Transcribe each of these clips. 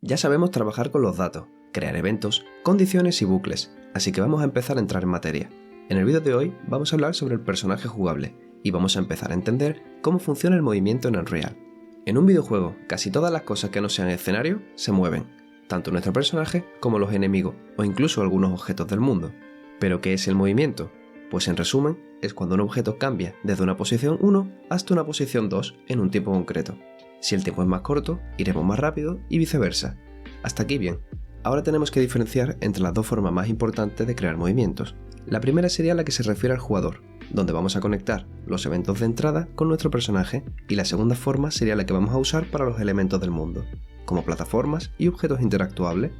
Ya sabemos trabajar con los datos, crear eventos, condiciones y bucles, así que vamos a empezar a entrar en materia. En el vídeo de hoy vamos a hablar sobre el personaje jugable y vamos a empezar a entender cómo funciona el movimiento en Unreal. En un videojuego, casi todas las cosas que no sean escenario se mueven, tanto nuestro personaje como los enemigos o incluso algunos objetos del mundo. ¿Pero qué es el movimiento? Pues en resumen, es cuando un objeto cambia desde una posición 1 hasta una posición 2 en un tiempo concreto. Si el tiempo es más corto, iremos más rápido y viceversa. Hasta aquí bien. Ahora tenemos que diferenciar entre las dos formas más importantes de crear movimientos. La primera sería la que se refiere al jugador, donde vamos a conectar los eventos de entrada con nuestro personaje, y la segunda forma sería la que vamos a usar para los elementos del mundo, como plataformas y objetos interactuables.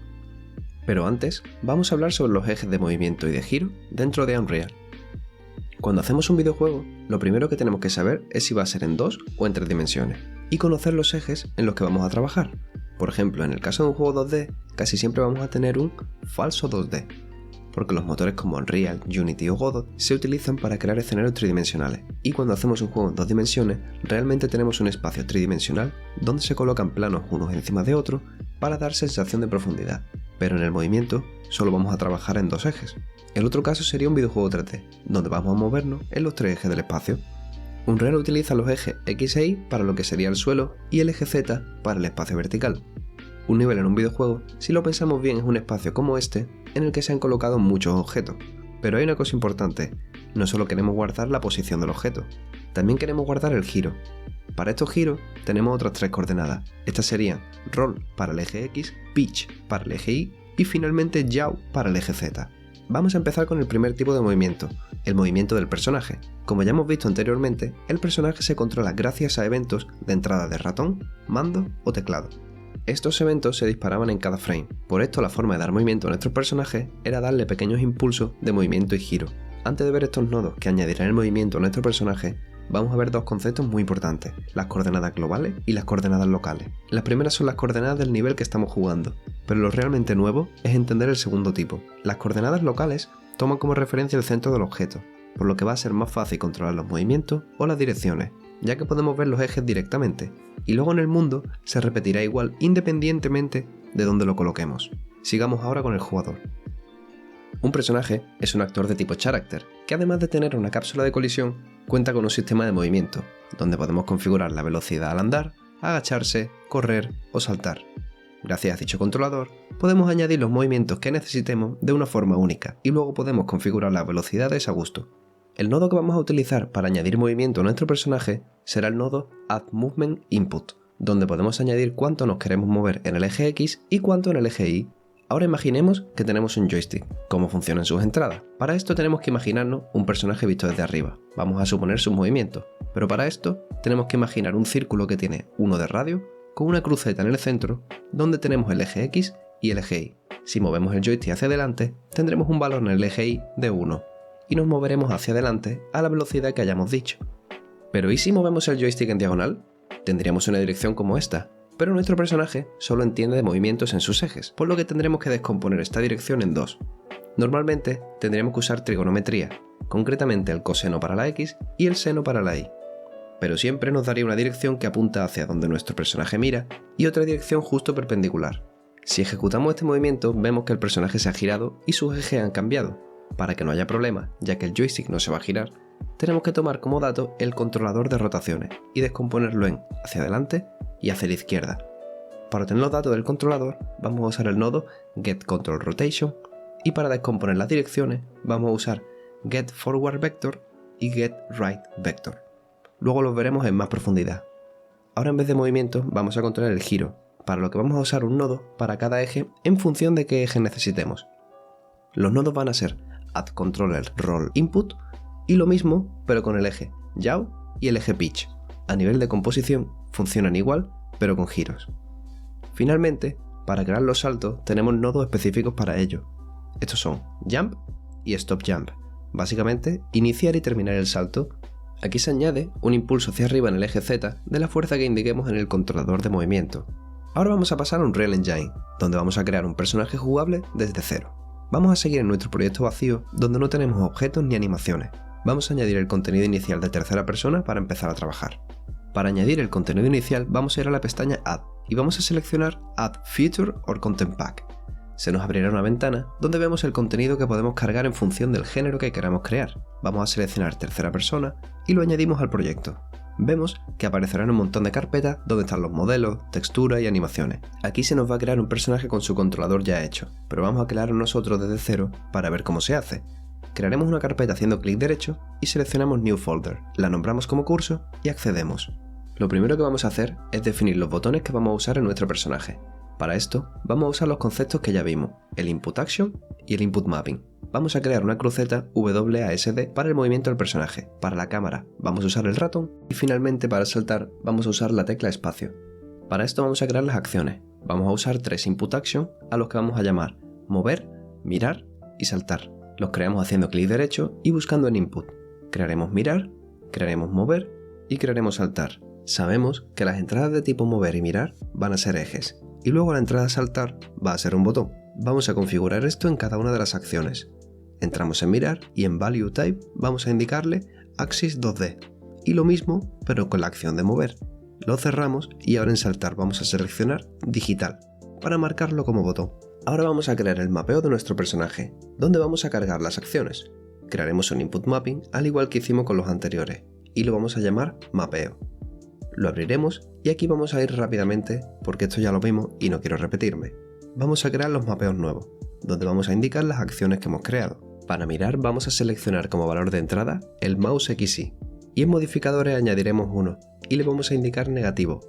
Pero antes, vamos a hablar sobre los ejes de movimiento y de giro dentro de Unreal. Cuando hacemos un videojuego, lo primero que tenemos que saber es si va a ser en 2 o en 3 dimensiones, y conocer los ejes en los que vamos a trabajar. Por ejemplo, en el caso de un juego 2D, casi siempre vamos a tener un falso 2D, porque los motores como Unreal, Unity o Godot se utilizan para crear escenarios tridimensionales, y cuando hacemos un juego en 2 dimensiones, realmente tenemos un espacio tridimensional donde se colocan planos unos encima de otros para dar sensación de profundidad, pero en el movimiento solo vamos a trabajar en 2 ejes. El otro caso sería un videojuego 3D, donde vamos a movernos en los 3 ejes del espacio. Unreal utiliza los ejes X e Y para lo que sería el suelo y el eje Z para el espacio vertical. Un nivel en un videojuego, si lo pensamos bien, es un espacio como este en el que se han colocado muchos objetos. Pero hay una cosa importante, no solo queremos guardar la posición del objeto, también queremos guardar el giro. Para estos giros tenemos otras 3 coordenadas. Estas serían roll para el eje X, pitch para el eje Y y finalmente yaw para el eje Z. Vamos a empezar con el primer tipo de movimiento, el movimiento del personaje. Como ya hemos visto anteriormente, el personaje se controla gracias a eventos de entrada de ratón, mando o teclado. Estos eventos se disparaban en cada frame, por esto la forma de dar movimiento a nuestro personaje era darle pequeños impulsos de movimiento y giro. Antes de ver estos nodos que añadirán el movimiento a nuestro personaje, vamos a ver dos conceptos muy importantes, las coordenadas globales y las coordenadas locales. Las primeras son las coordenadas del nivel que estamos jugando, pero lo realmente nuevo es entender el segundo tipo. Las coordenadas locales toman como referencia el centro del objeto, por lo que va a ser más fácil controlar los movimientos o las direcciones, ya que podemos ver los ejes directamente, y luego en el mundo se repetirá igual independientemente de donde lo coloquemos. Sigamos ahora con el jugador. Un personaje es un actor de tipo character, que además de tener una cápsula de colisión, cuenta con un sistema de movimiento, donde podemos configurar la velocidad al andar, agacharse, correr o saltar. Gracias a dicho controlador, podemos añadir los movimientos que necesitemos de una forma única, y luego podemos configurar las velocidades a gusto. El nodo que vamos a utilizar para añadir movimiento a nuestro personaje será el nodo Add Movement Input, donde podemos añadir cuánto nos queremos mover en el eje X y cuánto en el eje Y. Ahora imaginemos que tenemos un joystick, cómo funcionan sus entradas. Para esto tenemos que imaginarnos un personaje visto desde arriba, vamos a suponer sus movimientos, pero para esto tenemos que imaginar un círculo que tiene 1 de radio, con una cruceta en el centro, donde tenemos el eje X y el eje Y. Si movemos el joystick hacia adelante, tendremos un valor en el eje Y de 1, y nos moveremos hacia adelante a la velocidad que hayamos dicho. Pero ¿y si movemos el joystick en diagonal? Tendríamos una dirección como esta, pero nuestro personaje solo entiende de movimientos en sus ejes, por lo que tendremos que descomponer esta dirección en 2. Normalmente tendríamos que usar trigonometría, concretamente el coseno para la X y el seno para la Y. Pero siempre nos daría una dirección que apunta hacia donde nuestro personaje mira y otra dirección justo perpendicular. Si ejecutamos este movimiento, vemos que el personaje se ha girado y sus ejes han cambiado. Para que no haya problema, ya que el joystick no se va a girar, tenemos que tomar como dato el controlador de rotaciones y descomponerlo en hacia adelante y hacia la izquierda. Para obtener los datos del controlador, vamos a usar el nodo getControlRotation y para descomponer las direcciones vamos a usar getForwardVector y getRightVector. Luego los veremos en más profundidad. Ahora en vez de movimiento vamos a controlar el giro, para lo que vamos a usar un nodo para cada eje en función de qué eje necesitemos. Los nodos van a ser AddControllerRollInput y lo mismo pero con el eje yaw y el eje pitch. A nivel de composición funcionan igual pero con giros. Finalmente, para crear los saltos tenemos nodos específicos para ello. Estos son Jump y Stop Jump. Básicamente, iniciar y terminar el salto. Aquí se añade un impulso hacia arriba en el eje Z de la fuerza que indiquemos en el controlador de movimiento. Ahora vamos a pasar a Unreal Engine, donde vamos a crear un personaje jugable desde cero. Vamos a seguir en nuestro proyecto vacío, donde no tenemos objetos ni animaciones. Vamos a añadir el contenido inicial de tercera persona para empezar a trabajar. Para añadir el contenido inicial vamos a ir a la pestaña Add y vamos a seleccionar Add Feature or Content Pack. Se nos abrirá una ventana donde vemos el contenido que podemos cargar en función del género que queramos crear. Vamos a seleccionar tercera persona y lo añadimos al proyecto. Vemos que aparecerán un montón de carpetas donde están los modelos, texturas y animaciones. Aquí se nos va a crear un personaje con su controlador ya hecho, pero vamos a crearlo nosotros desde cero para ver cómo se hace. Crearemos una carpeta haciendo clic derecho y seleccionamos New Folder, la nombramos como curso y accedemos. Lo primero que vamos a hacer es definir los botones que vamos a usar en nuestro personaje. Para esto vamos a usar los conceptos que ya vimos, el Input Action y el Input Mapping. Vamos a crear una cruceta WASD para el movimiento del personaje. Para la cámara vamos a usar el ratón y finalmente para saltar vamos a usar la tecla espacio. Para esto vamos a crear las acciones. Vamos a usar 3 Input Action a los que vamos a llamar mover, mirar y saltar. Los creamos haciendo clic derecho y buscando en Input. Crearemos mirar, crearemos mover y crearemos saltar. Sabemos que las entradas de tipo mover y mirar van a ser ejes y luego la entrada saltar va a ser un botón. Vamos a configurar esto en cada una de las acciones. Entramos en mirar y en Value Type vamos a indicarle Axis 2D y lo mismo pero con la acción de mover. Lo cerramos y ahora en saltar vamos a seleccionar digital para marcarlo como botón. Ahora vamos a crear el mapeo de nuestro personaje, donde vamos a cargar las acciones. Crearemos un Input Mapping al igual que hicimos con los anteriores y lo vamos a llamar mapeo. Lo abriremos y aquí vamos a ir rápidamente porque esto ya lo vimos y no quiero repetirme. Vamos a crear los mapeos nuevos, donde vamos a indicar las acciones que hemos creado. Para mirar vamos a seleccionar como valor de entrada el mouse XY y en modificadores añadiremos uno y le vamos a indicar negativo.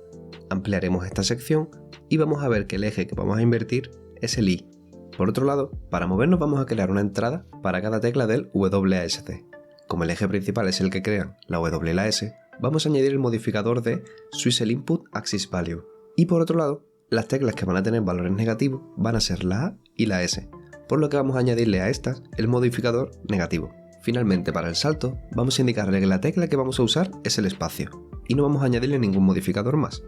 Ampliaremos esta sección y vamos a ver que el eje que vamos a invertir es el Y. Por otro lado, para movernos vamos a crear una entrada para cada tecla del WASD. Como el eje principal es el que crean la W y la S, vamos a añadir el modificador de Swivel Input Axis Value. Y por otro lado, las teclas que van a tener valores negativos van a ser la A y la S, por lo que vamos a añadirle a estas el modificador negativo. Finalmente, para el salto, vamos a indicarle que la tecla que vamos a usar es el espacio, y no vamos a añadirle ningún modificador más.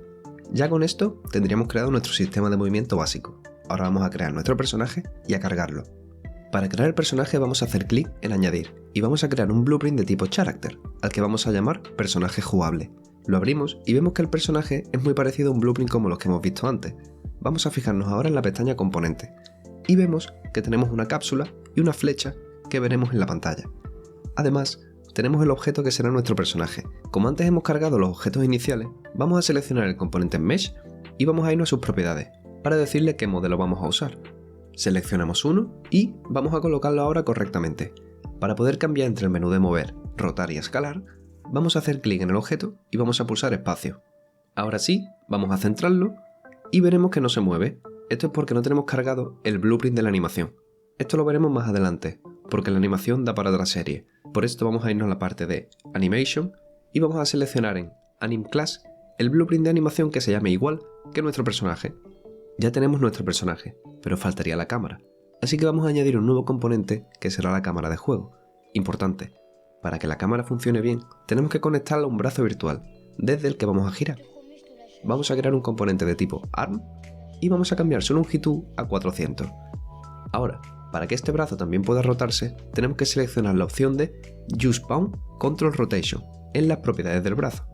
Ya con esto tendríamos creado nuestro sistema de movimiento básico. Ahora vamos a crear nuestro personaje y a cargarlo. Para crear el personaje vamos a hacer clic en añadir y vamos a crear un blueprint de tipo character, al que vamos a llamar personaje jugable. Lo abrimos y vemos que el personaje es muy parecido a un blueprint como los que hemos visto antes. Vamos a fijarnos ahora en la pestaña componente y vemos que tenemos una cápsula y una flecha que veremos en la pantalla. Además, tenemos el objeto que será nuestro personaje. Como antes hemos cargado los objetos iniciales, vamos a seleccionar el componente Mesh y vamos a irnos a sus propiedades para decirle qué modelo vamos a usar. Seleccionamos uno y vamos a colocarlo ahora correctamente. Para poder cambiar entre el menú de mover, rotar y escalar, vamos a hacer clic en el objeto y vamos a pulsar espacio. Ahora sí, vamos a centrarlo y veremos que no se mueve. Esto es porque no tenemos cargado el blueprint de la animación. Esto lo veremos más adelante, porque la animación da para otra serie. Por esto vamos a irnos a la parte de Animation y vamos a seleccionar en Anim Class el blueprint de animación que se llame igual que nuestro personaje. Ya tenemos nuestro personaje, pero faltaría la cámara, así que vamos a añadir un nuevo componente que será la cámara de juego. Importante, para que la cámara funcione bien, tenemos que conectarla a un brazo virtual, desde el que vamos a girar. Vamos a crear un componente de tipo ARM y vamos a cambiar su longitud a 400. Ahora, para que este brazo también pueda rotarse, tenemos que seleccionar la opción de Use Palm Control Rotation en las propiedades del brazo.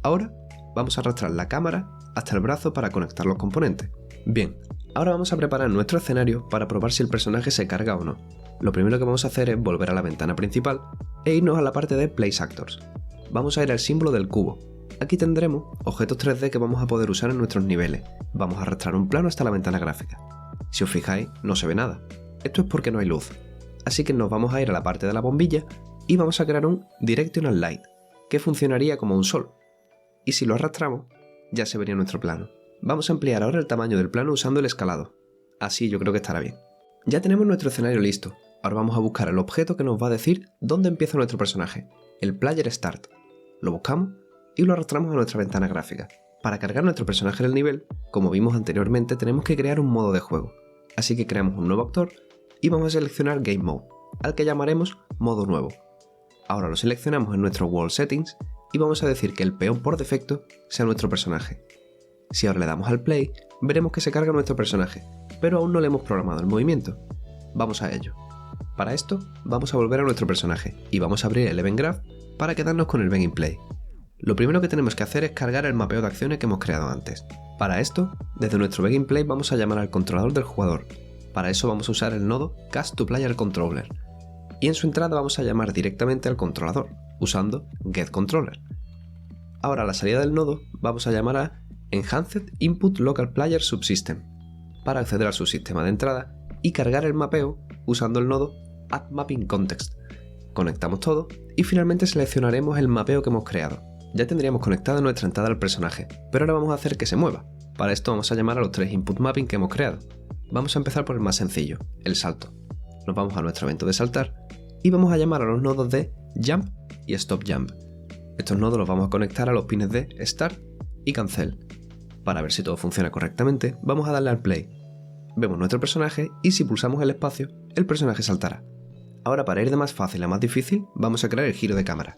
Ahora, vamos a arrastrar la cámara hasta el brazo para conectar los componentes. Bien, ahora vamos a preparar nuestro escenario para probar si el personaje se carga o no. Lo primero que vamos a hacer es volver a la ventana principal e irnos a la parte de Place Actors. Vamos a ir al símbolo del cubo. Aquí tendremos objetos 3D que vamos a poder usar en nuestros niveles. Vamos a arrastrar un plano hasta la ventana gráfica. Si os fijáis, no se ve nada. Esto es porque no hay luz. Así que nos vamos a ir a la parte de la bombilla y vamos a crear un Directional Light, que funcionaría como un sol. Y si lo arrastramos, ya se vería nuestro plano. Vamos a ampliar ahora el tamaño del plano usando el escalado. Así yo creo que estará bien. Ya tenemos nuestro escenario listo. Ahora vamos a buscar el objeto que nos va a decir dónde empieza nuestro personaje, el Player Start. Lo buscamos y lo arrastramos a nuestra ventana gráfica. Para cargar nuestro personaje en el nivel, como vimos anteriormente, tenemos que crear un modo de juego. Así que creamos un nuevo actor y vamos a seleccionar Game Mode, al que llamaremos modo nuevo. Ahora lo seleccionamos en nuestro World Settings y vamos a decir que el peón por defecto sea nuestro personaje. Si ahora le damos al play, veremos que se carga nuestro personaje, pero aún no le hemos programado el movimiento. Vamos a ello. Para esto, vamos a volver a nuestro personaje y vamos a abrir el Event Graph para quedarnos con el Event in Play. Lo primero que tenemos que hacer es cargar el mapeo de acciones que hemos creado antes. Para esto, desde nuestro Begin Play vamos a llamar al controlador del jugador. Para eso vamos a usar el nodo Cast2Player-Controller. Y en su entrada vamos a llamar directamente al controlador, usando getController. Ahora a la salida del nodo vamos a llamar a Enhanced Input Local Player Subsystem para acceder al subsistema de entrada y cargar el mapeo usando el nodo AddMappingContext. Conectamos todo y finalmente seleccionaremos el mapeo que hemos creado. Ya tendríamos conectada nuestra entrada al personaje, pero ahora vamos a hacer que se mueva. Para esto vamos a llamar a los 3 input mapping que hemos creado. Vamos a empezar por el más sencillo, el salto. Nos vamos a nuestro evento de saltar y vamos a llamar a los nodos de Jump y Stop Jump. Estos nodos los vamos a conectar a los pines de Start y Cancel. Para ver si todo funciona correctamente, vamos a darle al play. Vemos nuestro personaje y si pulsamos el espacio, el personaje saltará. Ahora para ir de más fácil a más difícil, vamos a crear el giro de cámara.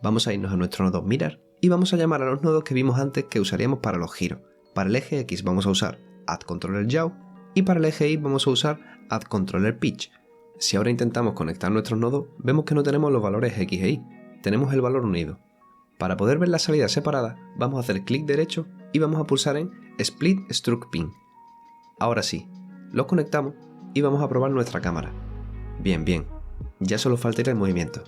Vamos a irnos a nuestro nodo Mirar y vamos a llamar a los nodos que vimos antes que usaríamos para los giros. Para el eje X vamos a usar AddControllerYaw y para el eje Y vamos a usar AddControllerPitch. Si ahora intentamos conectar nuestros nodos, vemos que no tenemos los valores X e Y, tenemos el valor unido. Para poder ver la salida separada, vamos a hacer clic derecho y vamos a pulsar en Split Struct Pin. Ahora sí, los conectamos y vamos a probar nuestra cámara. Bien, ya solo falta el movimiento.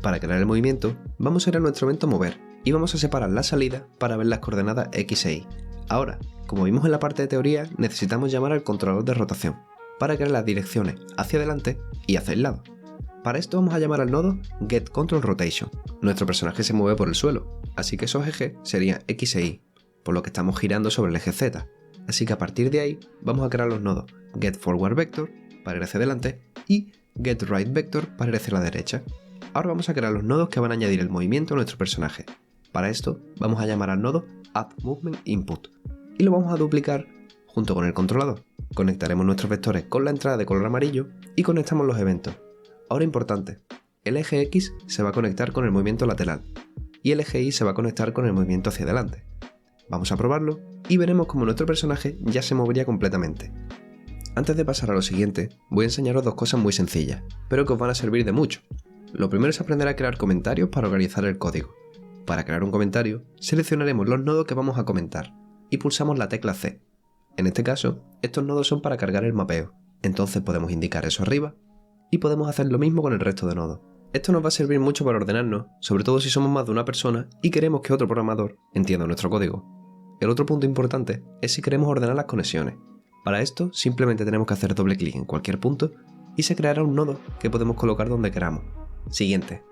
Para crear el movimiento, vamos a ir a nuestro evento Mover y vamos a separar la salida para ver las coordenadas X e Y. Ahora, como vimos en la parte de teoría, necesitamos llamar al controlador de rotación para crear las direcciones hacia adelante y hacia el lado. Para esto vamos a llamar al nodo getControlRotation. Nuestro personaje se mueve por el suelo, así que esos ejes serían X e Y, por lo que estamos girando sobre el eje Z. Así que a partir de ahí vamos a crear los nodos getForwardVector para ir hacia adelante y getRightVector para ir hacia la derecha. Ahora vamos a crear los nodos que van a añadir el movimiento a nuestro personaje. Para esto vamos a llamar al nodo AddMovementInput y lo vamos a duplicar junto con el controlador. Conectaremos nuestros vectores con la entrada de color amarillo y conectamos los eventos. Ahora importante, el eje X se va a conectar con el movimiento lateral y el eje Y se va a conectar con el movimiento hacia adelante. Vamos a probarlo y veremos cómo nuestro personaje ya se movería completamente. Antes de pasar a lo siguiente, voy a enseñaros dos cosas muy sencillas, pero que os van a servir de mucho. Lo primero es aprender a crear comentarios para organizar el código. Para crear un comentario, seleccionaremos los nodos que vamos a comentar y pulsamos la tecla C. En este caso, estos nodos son para cargar el mapeo, entonces podemos indicar eso arriba y podemos hacer lo mismo con el resto de nodos. Esto nos va a servir mucho para ordenarnos, sobre todo si somos más de una persona y queremos que otro programador entienda nuestro código. El otro punto importante es si queremos ordenar las conexiones. Para esto, simplemente tenemos que hacer doble clic en cualquier punto y se creará un nodo que podemos colocar donde queramos. Siguiente.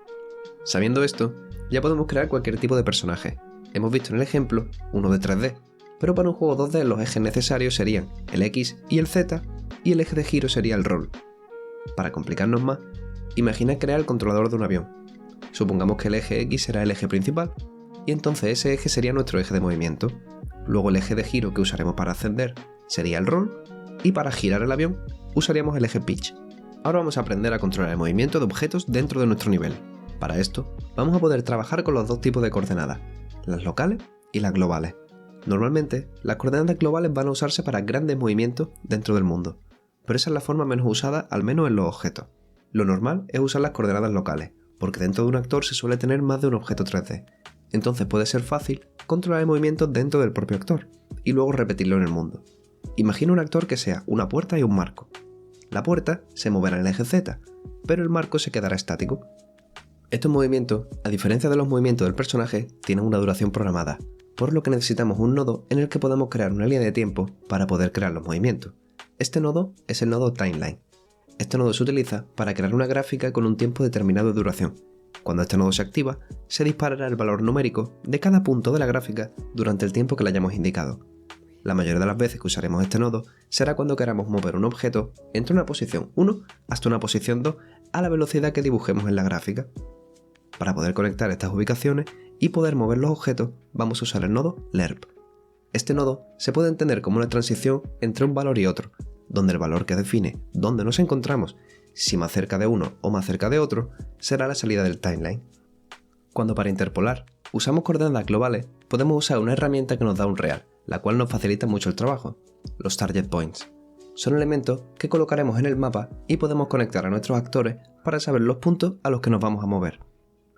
Sabiendo esto, ya podemos crear cualquier tipo de personaje. Hemos visto en el ejemplo uno de 3D, pero para un juego 2D los ejes necesarios serían el X y el Z y el eje de giro sería el roll. Para complicarnos más, imagina crear el controlador de un avión. Supongamos que el eje X será el eje principal y entonces ese eje sería nuestro eje de movimiento. Luego el eje de giro que usaremos para ascender sería el roll y para girar el avión usaríamos el eje pitch. Ahora vamos a aprender a controlar el movimiento de objetos dentro de nuestro nivel. Para esto, vamos a poder trabajar con los dos tipos de coordenadas, las locales y las globales. Normalmente, las coordenadas globales van a usarse para grandes movimientos dentro del mundo, pero esa es la forma menos usada, al menos en los objetos. Lo normal es usar las coordenadas locales, porque dentro de un actor se suele tener más de un objeto 3D. Entonces puede ser fácil controlar el movimiento dentro del propio actor, y luego repetirlo en el mundo. Imagina un actor que sea una puerta y un marco. La puerta se moverá en el eje Z, pero el marco se quedará estático. Estos movimientos, a diferencia de los movimientos del personaje, tienen una duración programada, por lo que necesitamos un nodo en el que podamos crear una línea de tiempo para poder crear los movimientos. Este nodo es el nodo Timeline. Este nodo se utiliza para crear una gráfica con un tiempo determinado de duración. Cuando este nodo se activa, se disparará el valor numérico de cada punto de la gráfica durante el tiempo que le hayamos indicado. La mayoría de las veces que usaremos este nodo será cuando queramos mover un objeto entre una posición 1 hasta una posición 2 a la velocidad que dibujemos en la gráfica. Para poder conectar estas ubicaciones y poder mover los objetos, vamos a usar el nodo lerp. Este nodo se puede entender como una transición entre un valor y otro, donde el valor que define dónde nos encontramos, si más cerca de uno o más cerca de otro, será la salida del timeline. Cuando para interpolar usamos coordenadas globales, podemos usar una herramienta que nos da un real, la cual nos facilita mucho el trabajo, los target points. Son elementos que colocaremos en el mapa y podemos conectar a nuestros actores para saber los puntos a los que nos vamos a mover.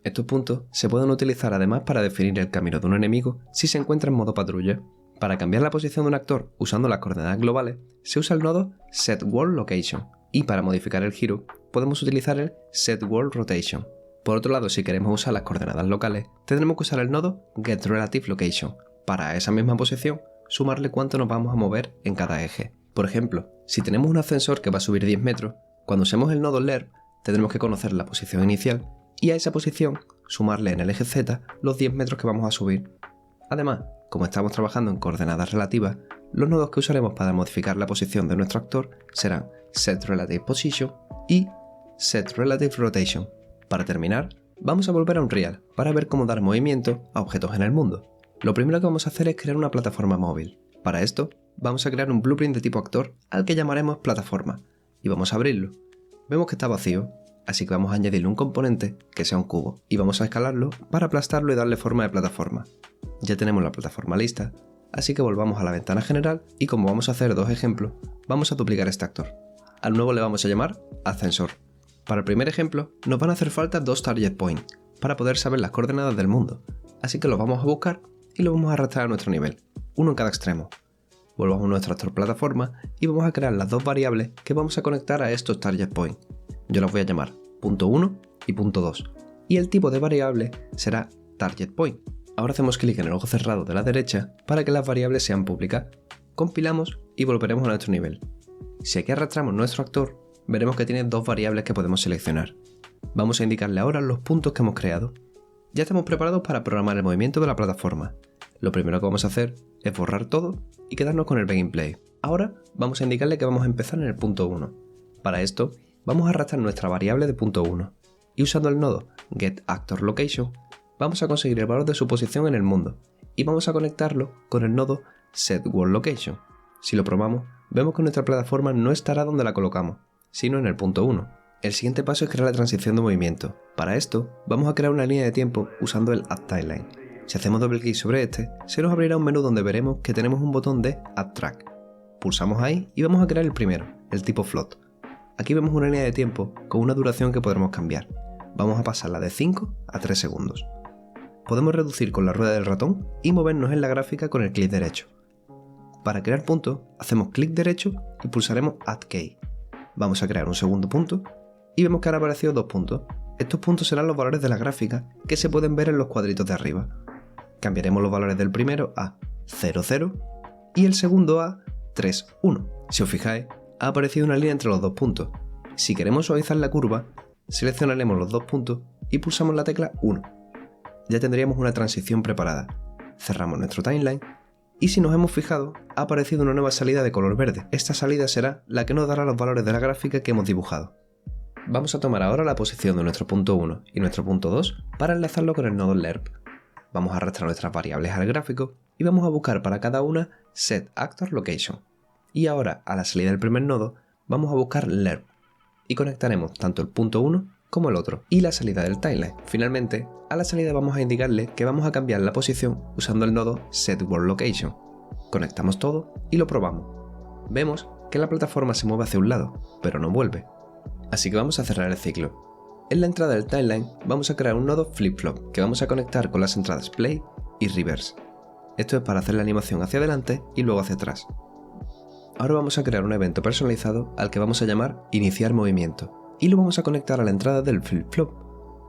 Estos puntos se pueden utilizar además para definir el camino de un enemigo si se encuentra en modo patrulla. Para cambiar la posición de un actor usando las coordenadas globales, se usa el nodo setWorldLocation, y para modificar el giro, podemos utilizar el setWorldRotation. Por otro lado, si queremos usar las coordenadas locales, tendremos que usar el nodo getRelativeLocation. Para esa misma posición, sumarle cuánto nos vamos a mover en cada eje. Por ejemplo, si tenemos un ascensor que va a subir 10 metros, cuando usemos el nodo lerp, tendremos que conocer la posición inicial y a esa posición sumarle en el eje Z los 10 metros que vamos a subir. Además, como estamos trabajando en coordenadas relativas, los nodos que usaremos para modificar la posición de nuestro actor serán setRelativePosition y setRelativeRotation. Para terminar, vamos a volver a Unreal para ver cómo dar movimiento a objetos en el mundo. Lo primero que vamos a hacer es crear una plataforma móvil. Para esto, vamos a crear un blueprint de tipo actor al que llamaremos plataforma y vamos a abrirlo. Vemos que está vacío, así que vamos a añadirle un componente que sea un cubo y vamos a escalarlo para aplastarlo y darle forma de plataforma. Ya tenemos la plataforma lista, así que volvamos a la ventana general y como vamos a hacer dos ejemplos, vamos a duplicar este actor. Al nuevo le vamos a llamar ascensor. Para el primer ejemplo, nos van a hacer falta dos target points para poder saber las coordenadas del mundo, así que los vamos a buscar y los vamos a arrastrar a nuestro nivel, uno en cada extremo. Volvamos a nuestro actor plataforma y vamos a crear las dos variables que vamos a conectar a estos target points. Yo las voy a llamar .1 y .2 y el tipo de variable será target point. Ahora hacemos clic en el ojo cerrado de la derecha para que las variables sean públicas. Compilamos y volveremos a nuestro nivel. Si aquí arrastramos nuestro actor, veremos que tiene dos variables que podemos seleccionar. Vamos a indicarle ahora los puntos que hemos creado. Ya estamos preparados para programar el movimiento de la plataforma. Lo primero que vamos a hacer es borrar todo y quedarnos con el Begin Play. Ahora vamos a indicarle que vamos a empezar en el punto 1. Para esto, vamos a arrastrar nuestra variable de punto 1 y usando el nodo getActorLocation vamos a conseguir el valor de su posición en el mundo y vamos a conectarlo con el nodo setWorldLocation. Si lo probamos, vemos que nuestra plataforma no estará donde la colocamos, sino en el punto 1. El siguiente paso es crear la transición de movimiento. Para esto, vamos a crear una línea de tiempo usando el AddTimeline. Si hacemos doble clic sobre este, se nos abrirá un menú donde veremos que tenemos un botón de Add Track. Pulsamos ahí y vamos a crear el primero, el tipo Float. Aquí vemos una línea de tiempo con una duración que podremos cambiar. Vamos a pasarla de 5 a 3 segundos. Podemos reducir con la rueda del ratón y movernos en la gráfica con el clic derecho. Para crear puntos, hacemos clic derecho y pulsaremos Add Key. Vamos a crear un segundo punto y vemos que han aparecido dos puntos. Estos puntos serán los valores de la gráfica que se pueden ver en los cuadritos de arriba. Cambiaremos los valores del primero a 0, 0 y el segundo a 3, 1. Si os fijáis, ha aparecido una línea entre los dos puntos. Si queremos suavizar la curva, seleccionaremos los dos puntos y pulsamos la tecla 1. Ya tendríamos una transición preparada. Cerramos nuestro timeline y si nos hemos fijado, ha aparecido una nueva salida de color verde. Esta salida será la que nos dará los valores de la gráfica que hemos dibujado. Vamos a tomar ahora la posición de nuestro punto 1 y nuestro punto 2 para enlazarlo con el nodo lerp. Vamos a arrastrar nuestras variables al gráfico y vamos a buscar para cada una setActorLocation. Y ahora, a la salida del primer nodo, vamos a buscar lerp y conectaremos tanto el punto 1 como el otro y la salida del timeline. Finalmente, a la salida vamos a indicarle que vamos a cambiar la posición usando el nodo setWorldLocation. Conectamos todo y lo probamos. Vemos que la plataforma se mueve hacia un lado, pero no vuelve. Así que vamos a cerrar el ciclo. En la entrada del timeline vamos a crear un nodo flip-flop que vamos a conectar con las entradas play y reverse. Esto es para hacer la animación hacia adelante y luego hacia atrás. Ahora vamos a crear un evento personalizado al que vamos a llamar iniciar movimiento y lo vamos a conectar a la entrada del flip-flop.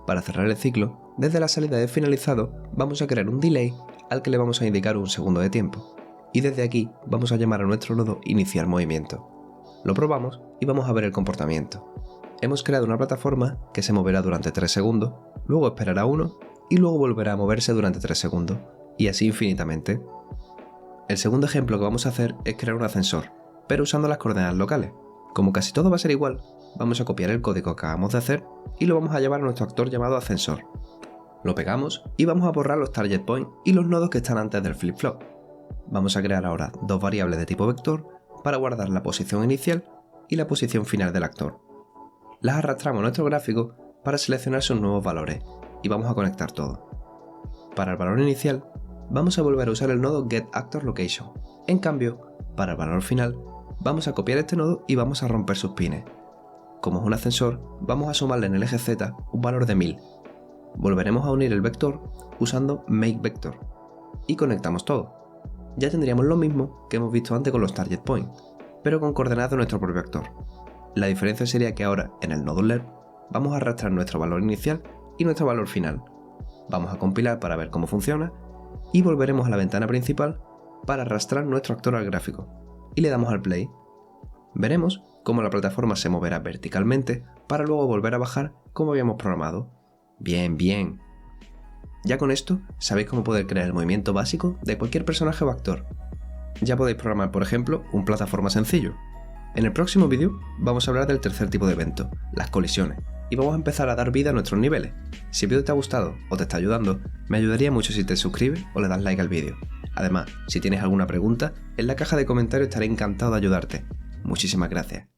Para cerrar el ciclo, desde la salida de finalizado vamos a crear un delay al que le vamos a indicar un segundo de tiempo y desde aquí vamos a llamar a nuestro nodo iniciar movimiento. Lo probamos y vamos a ver el comportamiento. Hemos creado una plataforma que se moverá durante 3 segundos, luego esperará 1 y luego volverá a moverse durante 3 segundos, y así infinitamente. El segundo ejemplo que vamos a hacer es crear un ascensor, pero usando las coordenadas locales. Como casi todo va a ser igual, vamos a copiar el código que acabamos de hacer y lo vamos a llevar a nuestro actor llamado ascensor. Lo pegamos y vamos a borrar los target points y los nodos que están antes del flip-flop. Vamos a crear ahora dos variables de tipo vector para guardar la posición inicial y la posición final del actor. Las arrastramos a nuestro gráfico para seleccionar sus nuevos valores y vamos a conectar todo. Para el valor inicial, vamos a volver a usar el nodo getActorLocation. En cambio, para el valor final, vamos a copiar este nodo y vamos a romper sus pines. Como es un ascensor, vamos a sumarle en el eje Z un valor de 1000. Volveremos a unir el vector usando makeVector y conectamos todo. Ya tendríamos lo mismo que hemos visto antes con los target points, pero con coordenadas de nuestro propio actor. La diferencia sería que ahora en el nodo lerp vamos a arrastrar nuestro valor inicial y nuestro valor final. Vamos a compilar para ver cómo funciona y volveremos a la ventana principal para arrastrar nuestro actor al gráfico y le damos al play. Veremos cómo la plataforma se moverá verticalmente para luego volver a bajar como habíamos programado. Bien. Ya con esto sabéis cómo poder crear el movimiento básico de cualquier personaje o actor. Ya podéis programar, por ejemplo, un plataforma sencillo. En el próximo vídeo vamos a hablar del tercer tipo de evento, las colisiones, y vamos a empezar a dar vida a nuestros niveles. Si el vídeo te ha gustado o te está ayudando, me ayudaría mucho si te suscribes o le das like al vídeo. Además, si tienes alguna pregunta, en la caja de comentarios estaré encantado de ayudarte. Muchísimas gracias.